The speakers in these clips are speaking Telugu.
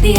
ఆచి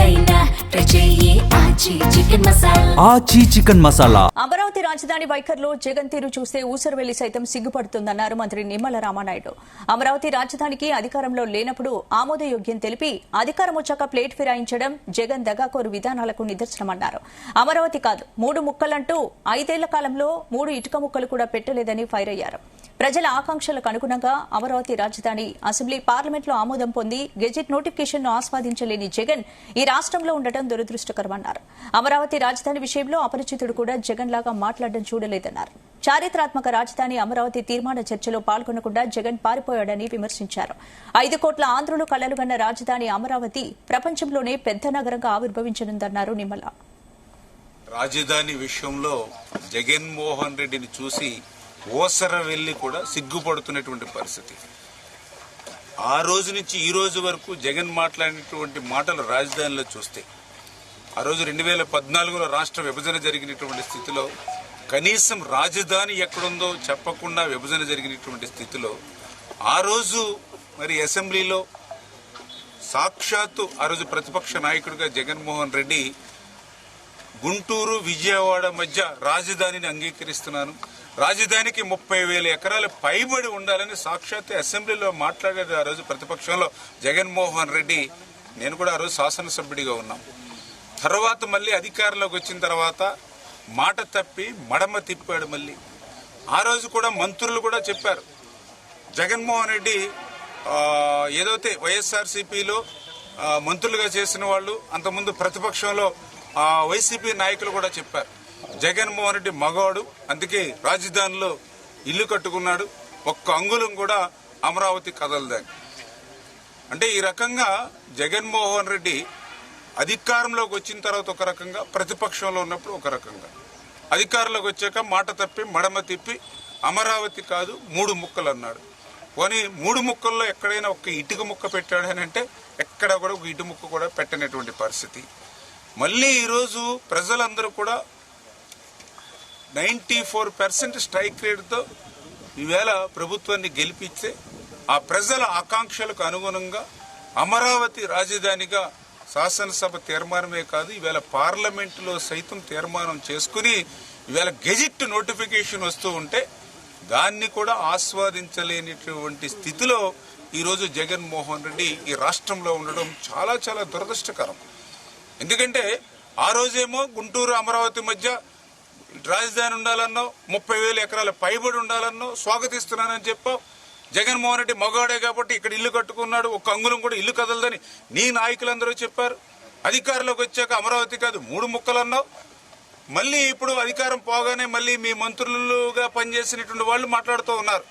చికెన్ మసాలా. అమరావతి రాజధాని వైఖరిలో జగన్ తీరు చూస్తే ఊసరవెల్లి సైతం సిగ్గుపడుతుందన్నారు మంత్రి నిమ్మల రామానాయుడు. అమరావతి రాజధానికి అధికారంలో లేనప్పుడు ఆమోదయోగ్యం తెలిపి అధికారం వచ్చాక ప్లేట్ ఫిరాయించడం జగన్ దగాకోరు విధానాలకు నిదర్శనమన్నారు. అమరావతి కాదు 3 ముక్కలంటూ 5 ఏళ్ల కాలంలో 3 ఇటుక ముక్కలు కూడా పెట్టలేదని ఫైర్ అయ్యారు. ప్రజల ఆకాంక్షలకు అనుగుణంగా అమరావతి రాజధాని అసెంబ్లీ పార్లమెంట్లో ఆమోదం పొంది గెజెట్ నోటిఫికేషన్ ను ఆస్వాదించలేని జగన్ ఈ రాష్ట్రంలో ఉండటం దురదృష్టకరమన్నారు. అమరావతి రాజధాని విషయంలో అపరిచితుడు కూడా జగన్ లాగా మాట్లాడడం చూడలేదన్నారు. చారిత్రాత్మక రాజధాని అమరావతి తీర్మాన చర్చలో పాల్గొనకుండా జగన్ పారిపోయాడని విమర్శించారు. 5 కోట్ల ఆంధ్రులు కలలుగన్న రాజధాని అమరావతి ప్రపంచంలోనే పెద్ద నగరంగా ఆవిర్భవించనుందన్నారు నిమ్మల. రాజధాని విషయంలో జగన్మోహన్ రెడ్డిని చూసి ఓసర వెళ్లి కూడా సిగ్గుపడుతున్నటువంటి పరిస్థితి. ఆ రోజు నుంచి ఈ రోజు వరకు జగన్ మాట్లాడినటువంటి మాటలు రాజధానిలో చూస్తే, ఆ రోజు 2014లో రాష్ట్ర విభజన జరిగినటువంటి స్థితిలో కనీసం రాజధాని ఎక్కడుందో చెప్పకుండా విభజన జరిగినటువంటి స్థితిలో ఆ రోజు మరి అసెంబ్లీలో సాక్షాత్తు ఆ రోజు ప్రతిపక్ష నాయకుడిగా జగన్మోహన్ రెడ్డి గుంటూరు విజయవాడ మధ్య రాజధానిని అంగీకరిస్తున్నాను, రాజధానికి 30,000 ఎకరాలు పైబడి ఉండాలని సాక్షాత్ అసెంబ్లీలో మాట్లాడేది ఆ రోజు ప్రతిపక్షంలో జగన్మోహన్ రెడ్డి. నేను కూడా ఆ రోజు శాసనసభ్యుడిగా ఉన్నాం. తర్వాత మళ్ళీ అధికారంలోకి వచ్చిన తర్వాత మాట తప్పి మడమ తిప్పాడు. మళ్ళీ ఆ రోజు కూడా మంత్రులు కూడా చెప్పారు, జగన్మోహన్ రెడ్డి ఏదైతే వైఎస్ఆర్సీపీలో మంత్రులుగా చేసిన వాళ్ళు అంతకుముందు ప్రతిపక్షంలో వైసీపీ నాయకులు కూడా చెప్పారు, జగన్మోహన్ రెడ్డి మగవాడు, అందుకే రాజధానిలో ఇల్లు కట్టుకున్నాడు, ఒక్క అంగుళం కూడా అమరావతి కదలదని. అంటే ఈ రకంగా జగన్మోహన్ రెడ్డి అధికారంలోకి వచ్చిన తర్వాత ఒక రకంగా, ప్రతిపక్షంలో ఉన్నప్పుడు ఒక రకంగా, అధికారంలోకి వచ్చాక మాట తప్పి మడమ తిప్పి అమరావతి కాదు 3 ముక్కలు అన్నాడు. పోనీ 3 ముక్కల్లో ఎక్కడైనా ఒక ఇటుక ముక్క పెట్టాడు అని అంటే ఎక్కడ కూడా ఒక ఇటు ముక్క కూడా పెట్టనటువంటి పరిస్థితి. మళ్ళీ ఈరోజు ప్రజలందరూ కూడా 94% స్ట్రైక్ రేట్తో ఈవేళ ప్రభుత్వాన్ని గెలిపిస్తే ఆ ప్రజల ఆకాంక్షలకు అనుగుణంగా అమరావతి రాజధానిగా శాసనసభ తీర్మానమే కాదు, ఈవేళ పార్లమెంటులో సైతం తీర్మానం చేసుకుని ఈవేళ గెజిట్ నోటిఫికేషన్ వస్తూ ఉంటే దాన్ని కూడా ఆస్వాదించలేనిటువంటి స్థితిలో ఈరోజు జగన్మోహన్ రెడ్డి ఈ రాష్ట్రంలో ఉండడం చాలా చాలా దురదృష్టకరం. ఎందుకంటే ఆ రోజేమో గుంటూరు అమరావతి మధ్య రాజధాని ఉండాలన్నో, 30,000 ఎకరాల పైబడి ఉండాలన్నో స్వాగతిస్తున్నానని చెప్పావు. జగన్మోహన్ రెడ్డి మగాడే కాబట్టి ఇక్కడ ఇల్లు కట్టుకున్నాడు, ఒక అంగుళం కూడా ఇల్లు కదలదని నీ నాయకులందరూ చెప్పారు. అధికారంలోకి వచ్చాక అమరావతి కాదు 3 ముక్కలు అన్నావు. మళ్ళీ ఇప్పుడు అధికారం పోగానే మళ్ళీ మీ మంత్రులుగా పనిచేసినటువంటి వాళ్ళు మాట్లాడుతూ ఉన్నారు,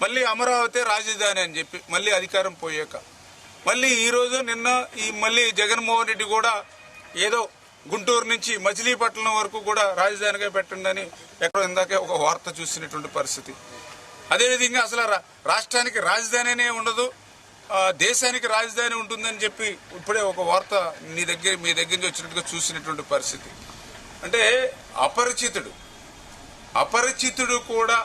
మళ్ళీ అమరావతి రాజధాని అని చెప్పి. మళ్ళీ అధికారం పోయాక మళ్ళీ ఈ రోజు నిన్న ఈ మళ్ళీ జగన్మోహన్ రెడ్డి కూడా ఏదో గుంటూరు నుంచి మచిలీపట్నం వరకు కూడా రాజధానిగా పెట్టండి ఎక్కడో ఇందాకే ఒక వార్త చూసినటువంటి పరిస్థితి. అదేవిధంగా అసలు రాష్ట్రానికి రాజధానినే ఉండదు, దేశానికి రాజధాని ఉంటుందని చెప్పి ఇప్పుడే ఒక వార్త మీ దగ్గర నుంచి వచ్చినట్టుగా చూసినటువంటి పరిస్థితి. అంటే అపరిచితుడు కూడా